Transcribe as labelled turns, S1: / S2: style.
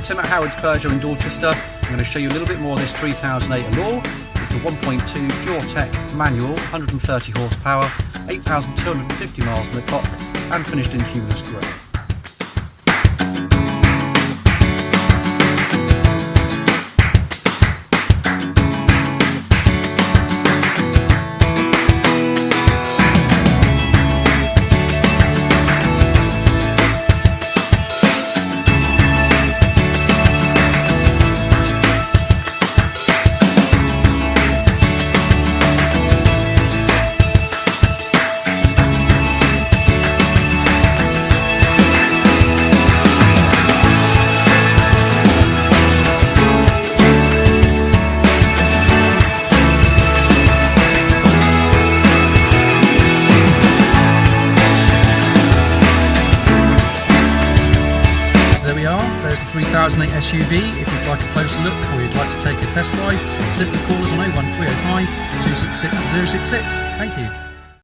S1: Tim at Howard's Peugeot in Dorchester. I'm going to show you a little bit more of this 3008 Allure. It's the 1.2 Pure Tech manual, 130 horsepower, 8,250 miles on the clock, and finished in humus grey. There's the 3008 SUV. If you'd like a closer look or you'd like to take a test drive, simply call us on 01305 266 066. Thank you.